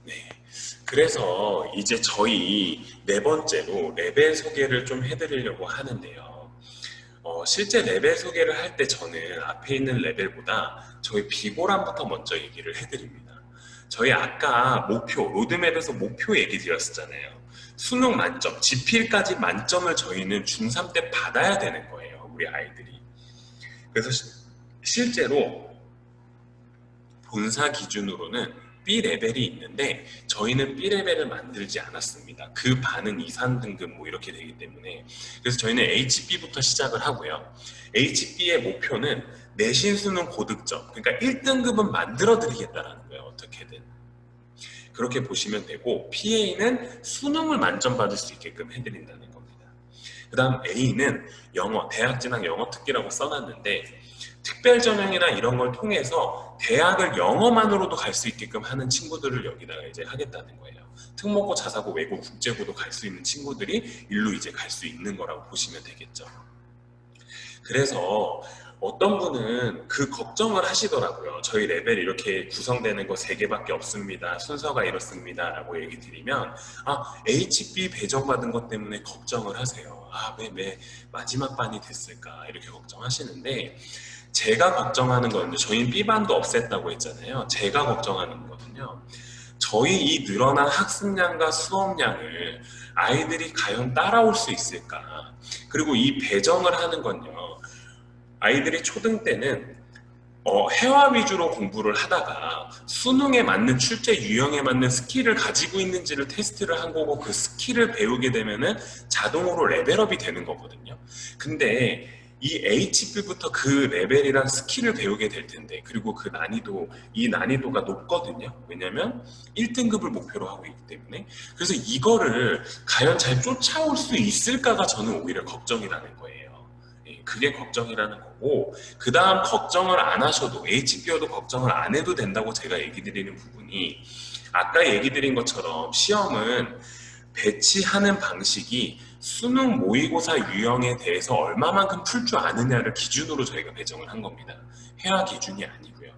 네. 그래서 이제 저희 네 번째로 레벨 소개를 좀 해드리려고 하는데요. 실제 레벨 소개를 할 때 저는 앞에 있는 레벨보다 저희 비고람부터 먼저 얘기를 해드립니다. 저희 아까 목표, 로드맵에서 목표 얘기 드렸었잖아요. 수능 만점, 지필까지 만점을 저희는 중3 때 받아야 되는 거예요, 우리 아이들이. 그래서 실제로 본사 기준으로는 B 레벨이 있는데 저희는 B 레벨을 만들지 않았습니다. 그 반은 이산 등급 뭐 이렇게 되기 때문에. 그래서 저희는 HB부터 시작을 하고요. HB의 목표는 내신 수능 고득점, 그러니까 1등급은 만들어 드리겠다라는 거예요. 어떻게든. 그렇게 보시면 되고, PA는 수능을 만점 받을 수 있게끔 해드린다는 겁니다. 그 다음 A는 영어, 대학 진학 영어 특기라고 써놨는데 특별 전형이나 이런 걸 통해서 대학을 영어만으로도 갈 수 있게끔 하는 친구들을 여기다가 이제 하겠다는 거예요. 특목고, 자사고, 외고, 국제고도 갈 수 있는 친구들이 일로 이제 갈 수 있는 거라고 보시면 되겠죠. 그래서 어떤 분은 그 걱정을 하시더라고요. 저희 레벨 이렇게 구성되는 거 3개밖에 없습니다. 순서가 이렇습니다. 라고 얘기 드리면, HB 배정받은 것 때문에 걱정을 하세요. 왜 마지막 반이 됐을까? 이렇게 걱정하시는데, 제가 걱정하는 거는요. 저희는 B반도 없앴다고 했잖아요. 제가 걱정하는 거거든요. 저희 이 늘어난 학습량과 수업량을 아이들이 과연 따라올 수 있을까? 그리고 이 배정을 하는 건요. 아이들이 초등 때는 회화 위주로 공부를 하다가 수능에 맞는 출제 유형에 맞는 스킬을 가지고 있는지를 테스트를 한 거고 그 스킬을 배우게 되면은 자동으로 레벨업이 되는 거거든요. 근데 이 HB부터 그 레벨이랑 스킬을 배우게 될 텐데 그리고 이 난이도가 높거든요. 왜냐면 1등급을 목표로 하고 있기 때문에. 그래서 이거를 과연 잘 쫓아올 수 있을까가 저는 오히려 걱정이라는 거예요. 그게 걱정이라는 거고, 그 다음 걱정을 안 하셔도, HBO도 걱정을 안 해도 된다고 제가 얘기 드리는 부분이, 아까 얘기 드린 것처럼 시험은 배치하는 방식이 수능 모의고사 유형에 대해서 얼마만큼 풀 줄 아느냐를 기준으로 저희가 배정을 한 겁니다. 회화 기준이 아니고요.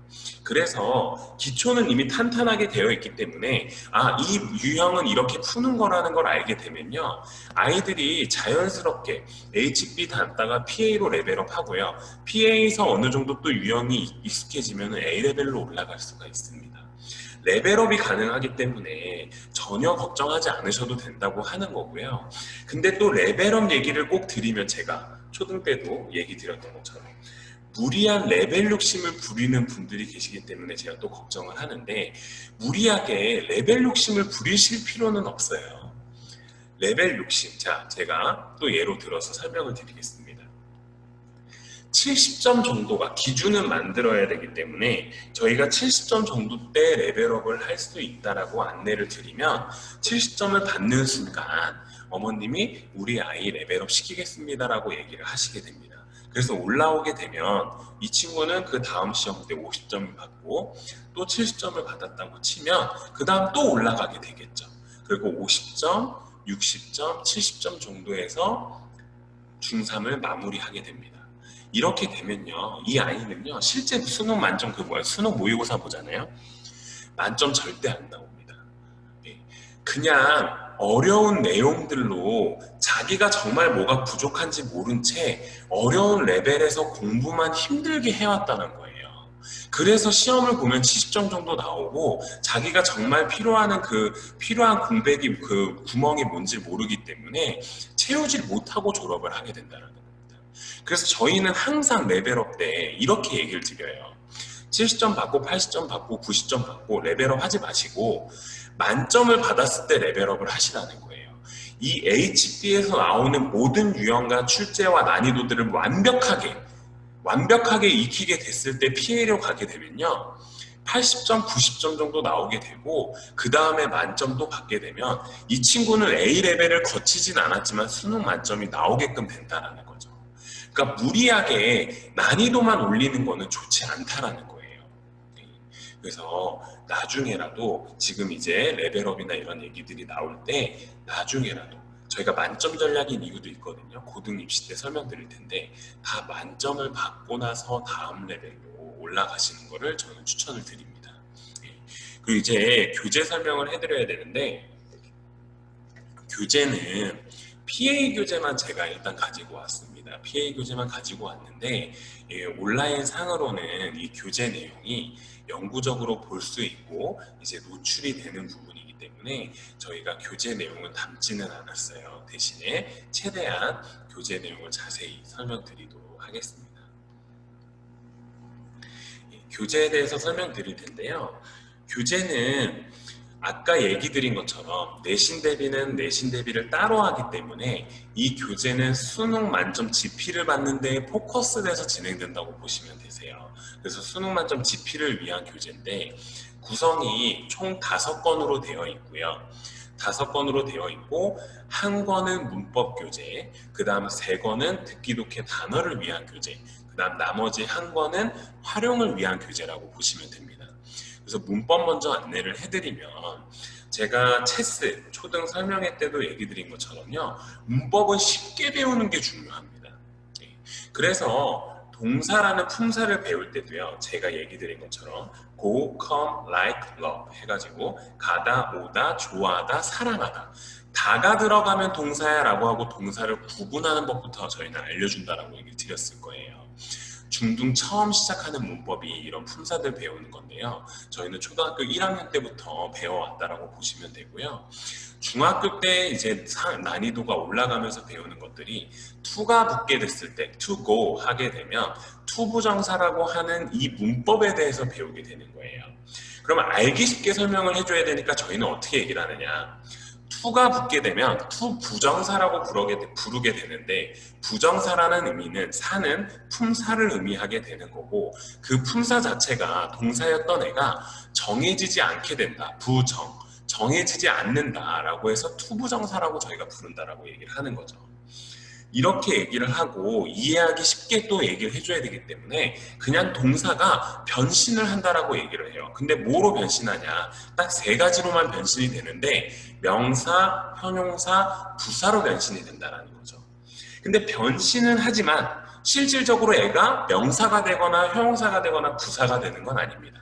그래서 기초는 이미 탄탄하게 되어 있기 때문에 이 유형은 이렇게 푸는 거라는 걸 알게 되면요. 아이들이 자연스럽게 HB 닿다가 PA로 레벨업 하고요. PA에서 어느 정도 또 유형이 익숙해지면 A레벨로 올라갈 수가 있습니다. 레벨업이 가능하기 때문에 전혀 걱정하지 않으셔도 된다고 하는 거고요. 근데 또 레벨업 얘기를 꼭 드리면 제가 초등 때도 얘기 드렸던 것처럼 무리한 레벨 욕심을 부리는 분들이 계시기 때문에 제가 또 걱정을 하는데 무리하게 레벨 욕심을 부리실 필요는 없어요. 레벨 욕심. 자, 제가 또 예로 들어서 설명을 드리겠습니다. 70점 정도가 기준은 만들어야 되기 때문에 저희가 70점 정도 때 레벨업을 할 수 있다라고 안내를 드리면 70점을 받는 순간 어머님이 우리 아이 레벨업 시키겠습니다라고 얘기를 하시게 됩니다. 그래서 올라오게 되면 이 친구는 그 다음 시험 때 50점을 받고 또 70점을 받았다고 치면 그 다음 또 올라가게 되겠죠. 그리고 50점, 60점, 70점 정도에서 중3을 마무리하게 됩니다. 이렇게 되면요, 이 아이는요, 실제 수능 만점 수능 모의고사 보잖아요. 만점 절대 안 나옵니다. 그냥 어려운 내용들로 자기가 정말 뭐가 부족한지 모른 채 어려운 레벨에서 공부만 힘들게 해왔다는 거예요. 그래서 시험을 보면 70점 정도 나오고 자기가 정말 필요한 공백이 그 구멍이 뭔지 모르기 때문에 채우질 못하고 졸업을 하게 된다는 겁니다. 그래서 저희는 항상 레벨업 때 이렇게 얘기를 드려요. 70점 받고 80점 받고 90점 받고 레벨업 하지 마시고 만점을 받았을 때 레벨업을 하시라는 거예요. 이 HB에서 나오는 모든 유형과 출제와 난이도들을 완벽하게 익히게 됐을 때 PA로 가게 되면요. 80점, 90점 정도 나오게 되고 그 다음에 만점도 받게 되면 이 친구는 A레벨을 거치진 않았지만 수능 만점이 나오게끔 된다는 거죠. 그러니까 무리하게 난이도만 올리는 거는 좋지 않다라는 거예요. 그래서 나중에라도 지금 이제 레벨업이나 이런 얘기들이 나올 때 나중에라도 저희가 만점 전략인 이유도 있거든요. 고등 입시 때 설명드릴 텐데 다 만점을 받고 나서 다음 레벨로 올라가시는 거를 저는 추천을 드립니다. 그리고 이제 교재 설명을 해드려야 되는데, 교재는 PA 교재만 제가 일단 가지고 왔습니다. PA 교재만 가지고 왔는데, 온라인 상으로는 이 교재 내용이 영구적으로 볼 수 있고 이제 노출이 되는 부분이기 때문에 저희가 교재 내용은 담지는 않았어요. 대신에 최대한 교재 내용을 자세히 설명드리도록 하겠습니다. 교재에 대해서 설명드릴 텐데요. 교재는 아까 얘기 드린 것처럼 내신 대비는 내신 대비를 따로 하기 때문에 이 교재는 수능 만점 지필을 받는 데 포커스돼서 진행된다고 보시면 되세요. 그래서 수능 만점 지필을 위한 교재인데 구성이 총 5권으로 되어 있고요. 5권으로 되어 있고 한 권은 문법 교재, 그 다음 3권은 듣기 독해 단어를 위한 교재, 그 다음 나머지 한 권은 활용을 위한 교재라고 보시면 됩니다. 그래서 문법 먼저 안내를 해드리면 제가 체스 초등 설명회 때도 얘기 드린 것처럼요. 문법은 쉽게 배우는 게 중요합니다. 그래서 동사라는 품사를 배울 때도요. 제가 얘기 드린 것처럼 go, come, like, love 해가지고 가다, 오다, 좋아하다, 사랑하다 다가 들어가면 동사야 라고 하고 동사를 구분하는 법부터 저희는 알려준다라고 얘기를 드렸을 거예요. 중등 처음 시작하는 문법이 이런 품사들 배우는 건데요. 저희는 초등학교 1학년 때부터 배워왔다라고 보시면 되고요. 중학교 때 이제 난이도가 올라가면서 배우는 것들이 to가 붙게 됐을 때 to go 하게 되면 to 부정사라고 하는 이 문법에 대해서 배우게 되는 거예요. 그러면 알기 쉽게 설명을 해줘야 되니까 저희는 어떻게 얘기를 하느냐. to가 붙게 되면 to 부정사라고 부르게 되는데 부정사라는 의미는 사는 품사를 의미하게 되는 거고 그 품사 자체가 동사였던 애가 정해지지 않게 된다. 부정, 정해지지 않는다라고 해서 to 부정사라고 저희가 부른다라고 얘기를 하는 거죠. 이렇게 얘기를 하고 이해하기 쉽게 또 얘기를 해줘야 되기 때문에 그냥 동사가 변신을 한다라고 얘기를 해요. 근데 뭐로 변신하냐? 딱 3가지로만 변신이 되는데 명사, 형용사, 부사로 변신이 된다는 거죠. 근데 변신은 하지만 실질적으로 애가 명사가 되거나 형용사가 되거나 부사가 되는 건 아닙니다.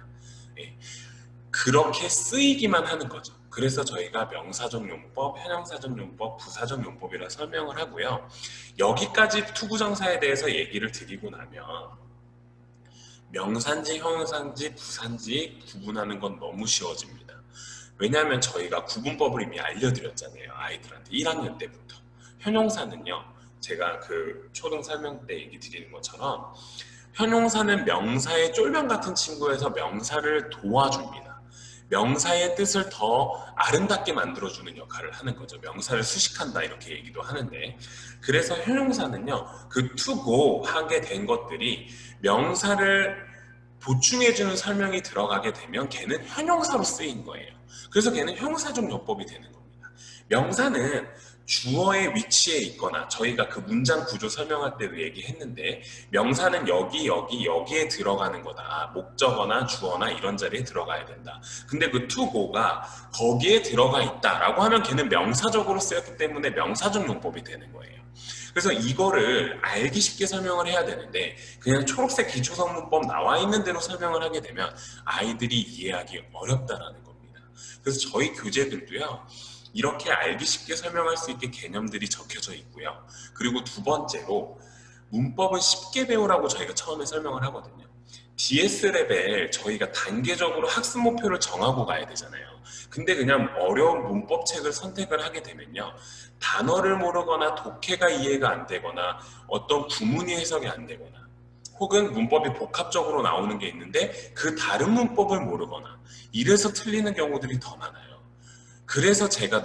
그렇게 쓰이기만 하는 거죠. 그래서 저희가 명사적 용법, 형용사적 용법, 부사적 용법이라 설명을 하고요. 여기까지 투부정사에 대해서 얘기를 드리고 나면 명사인지 형용사인지 부사인지 구분하는 건 너무 쉬워집니다. 왜냐하면 저희가 구분법을 이미 알려드렸잖아요. 아이들한테 1학년 때부터. 형용사는요. 제가 그 초등 설명 때 얘기 드리는 것처럼 형용사는 명사의 쫄병 같은 친구에서 명사를 도와줍니다. 명사의 뜻을 더 아름답게 만들어주는 역할을 하는 거죠. 명사를 수식한다 이렇게 얘기도 하는데 그래서 형용사는요. 그 to go 하게 된 것들이 명사를 보충해주는 설명이 들어가게 되면 걔는 형용사로 쓰인 거예요. 그래서 걔는 형용사적 용법이 되는 겁니다. 명사는 주어의 위치에 있거나 저희가 그 문장 구조 설명할 때도 얘기했는데 명사는 여기에 들어가는 거다. 목적어나 주어나 이런 자리에 들어가야 된다. 근데 그 to go가 거기에 들어가 있다라고 하면 걔는 명사적으로 쓰였기 때문에 명사적 용법이 되는 거예요. 그래서 이거를 알기 쉽게 설명을 해야 되는데 그냥 초록색 기초성문법 나와 있는 대로 설명을 하게 되면 아이들이 이해하기 어렵다라는 겁니다. 그래서 저희 교재들도요. 이렇게 알기 쉽게 설명할 수 있게 개념들이 적혀져 있고요. 그리고 두 번째로 문법을 쉽게 배우라고 저희가 처음에 설명을 하거든요. DS 레벨 저희가 단계적으로 학습 목표를 정하고 가야 되잖아요. 근데 그냥 어려운 문법책을 선택을 하게 되면요. 단어를 모르거나 독해가 이해가 안 되거나 어떤 구문이 해석이 안 되거나 혹은 문법이 복합적으로 나오는 게 있는데 그 다른 문법을 모르거나 이래서 틀리는 경우들이 더 많아요. 그래서 제가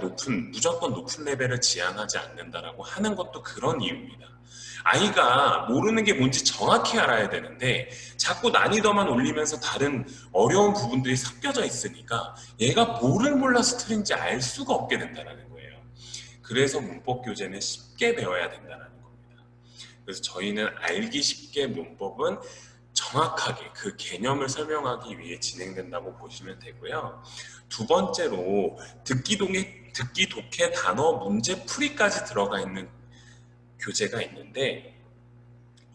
무조건 높은 레벨을 지향하지 않는다라고 하는 것도 그런 이유입니다. 아이가 모르는 게 뭔지 정확히 알아야 되는데 자꾸 난이도만 올리면서 다른 어려운 부분들이 섞여져 있으니까 얘가 뭐를 몰라서 틀린지 알 수가 없게 된다는 거예요. 그래서 문법 교재는 쉽게 배워야 된다는 겁니다. 그래서 저희는 알기 쉽게 문법은 정확하게 그 개념을 설명하기 위해 진행된다고 보시면 되고요. 두 번째로 듣기 독해 단어 문제 풀이까지 들어가 있는 교재가 있는데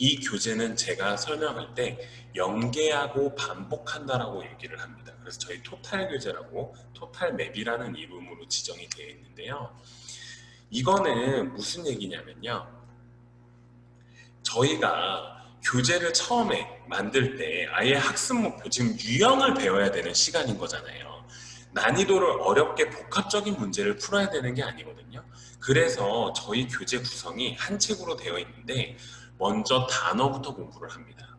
이 교재는 제가 설명할 때 연계하고 반복한다라고 얘기를 합니다. 그래서 저희 토탈 교재라고 토탈 맵이라는 이름으로 지정이 되어 있는데요. 이거는 무슨 얘기냐면요. 저희가 교재를 처음에 만들 때 아예 학습 목표, 지금 유형을 배워야 되는 시간인 거잖아요. 난이도를 어렵게 복합적인 문제를 풀어야 되는 게 아니거든요. 그래서 저희 교재 구성이 한 책으로 되어 있는데 먼저 단어부터 공부를 합니다.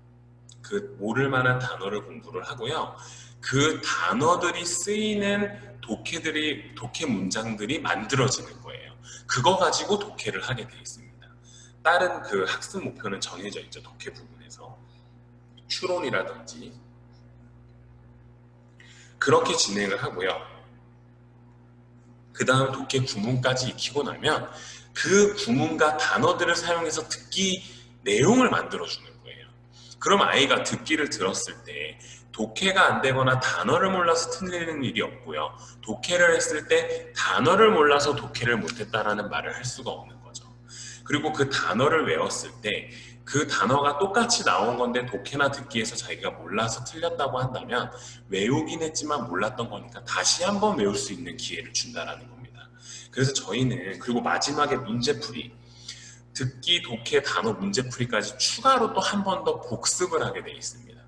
그 모를 만한 단어를 공부를 하고요. 그 단어들이 쓰이는 독해 문장들이 만들어지는 거예요. 그거 가지고 독해를 하게 돼 있습니다. 다른 그 학습 목표는 정해져 있죠. 독해 부분에서. 추론이라든지. 그렇게 진행을 하고요. 그 다음 독해 구문까지 익히고 나면 그 구문과 단어들을 사용해서 듣기 내용을 만들어주는 거예요. 그럼 아이가 듣기를 들었을 때 독해가 안 되거나 단어를 몰라서 틀리는 일이 없고요. 독해를 했을 때 단어를 몰라서 독해를 못했다라는 말을 할 수가 없는 거죠. 그리고 그 단어를 외웠을 때 그 단어가 똑같이 나온 건데 독해나 듣기에서 자기가 몰라서 틀렸다고 한다면 외우긴 했지만 몰랐던 거니까 다시 한번 외울 수 있는 기회를 준다라는 겁니다. 그래서 저희는 그리고 마지막에 문제풀이 듣기, 독해, 단어 문제풀이까지 추가로 또 한 번 더 복습을 하게 돼 있습니다.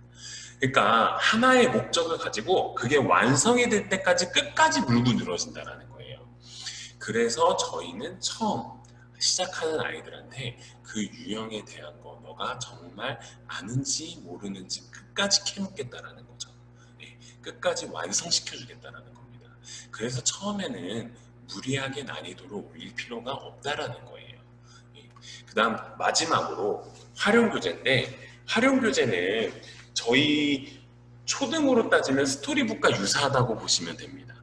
그러니까 하나의 목적을 가지고 그게 완성이 될 때까지 끝까지 물고 늘어진다는 거예요. 그래서 저희는 처음 시작하는 아이들한테 그 유형에 대한 거 너가 정말 아는지 모르는지 끝까지 캐묻겠다라는 거죠. 네, 끝까지 완성시켜주겠다라는 겁니다. 그래서 처음에는 무리하게 난이도를 올릴 필요가 없다라는 거예요. 네, 그 다음 마지막으로 활용교재인데 활용교재는 저희 초등으로 따지면 스토리북과 유사하다고 보시면 됩니다.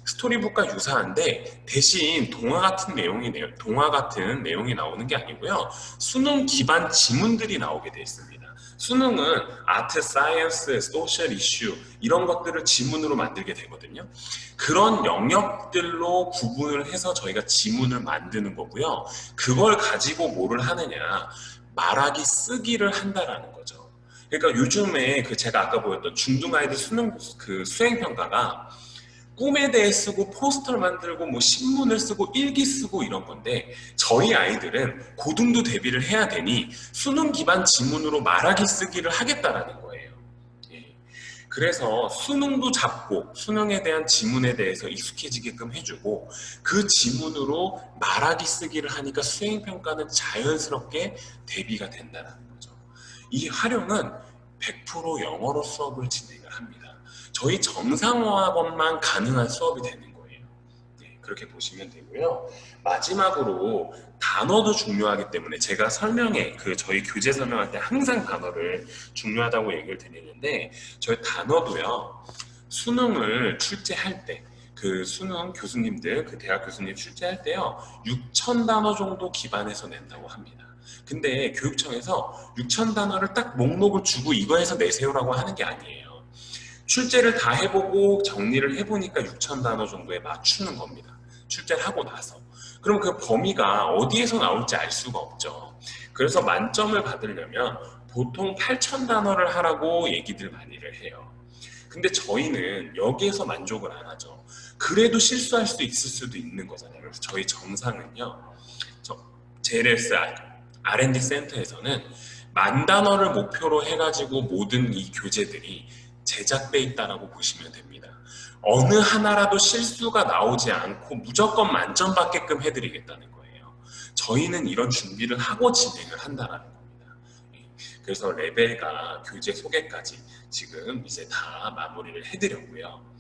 스토리북과 유사한데 대신 동화 같은 내용이 나오는 게 아니고요. 수능 기반 지문들이 나오게 되어 있습니다. 수능은 아트, 사이언스, 소셜 이슈 이런 것들을 지문으로 만들게 되거든요. 그런 영역들로 구분을 해서 저희가 지문을 만드는 거고요. 그걸 가지고 뭐를 하느냐, 말하기 쓰기를 한다라는 거죠. 그러니까 요즘에 그 제가 아까 보였던 중등 아이들 수능 그 수행 평가가 꿈에 대해 쓰고 포스터를 만들고 뭐 신문을 쓰고 일기 쓰고 이런 건데 저희 아이들은 고등도 대비를 해야 되니 수능 기반 지문으로 말하기 쓰기를 하겠다라는 거예요. 예. 그래서 수능도 잡고 수능에 대한 지문에 대해서 익숙해지게끔 해주고 그 지문으로 말하기 쓰기를 하니까 수행평가는 자연스럽게 대비가 된다는 거죠. 이 활용은 100% 영어로 수업을 진행을 합니다. 저희 정상화학원만 가능한 수업이 되는 거예요. 네, 그렇게 보시면 되고요. 마지막으로 단어도 중요하기 때문에 제가 저희 교재 설명할 때 항상 단어를 중요하다고 얘기를 드리는데 저희 단어도요. 수능을 출제할 때 그 수능 교수님들, 그 대학 교수님 출제할 때요. 6,000단어 정도 기반해서 낸다고 합니다. 근데 교육청에서 6,000단어를 딱 목록을 주고 이거 해서 내세요라고 하는 게 아니에요. 출제를 다 해보고 정리를 해보니까 6,000단어 정도에 맞추는 겁니다. 출제를 하고 나서. 그럼 그 범위가 어디에서 나올지 알 수가 없죠. 그래서 만점을 받으려면 보통 8,000단어를 하라고 얘기들 많이를 해요. 근데 저희는 여기에서 만족을 안 하죠. 그래도 실수할 수 있을 수도 있는 거잖아요. 그래서 저희 정상은요. JLS R&D 센터에서는 10,000단어를 목표로 해가지고 모든 이 교재들이 제작돼 있다라고 보시면 됩니다. 어느 하나라도 실수가 나오지 않고 무조건 만점 받게끔 해드리겠다는 거예요. 저희는 이런 준비를 하고 진행을 한다는 겁니다. 그래서 레벨과 교재 소개까지 지금 이제 다 마무리를 해드렸고요.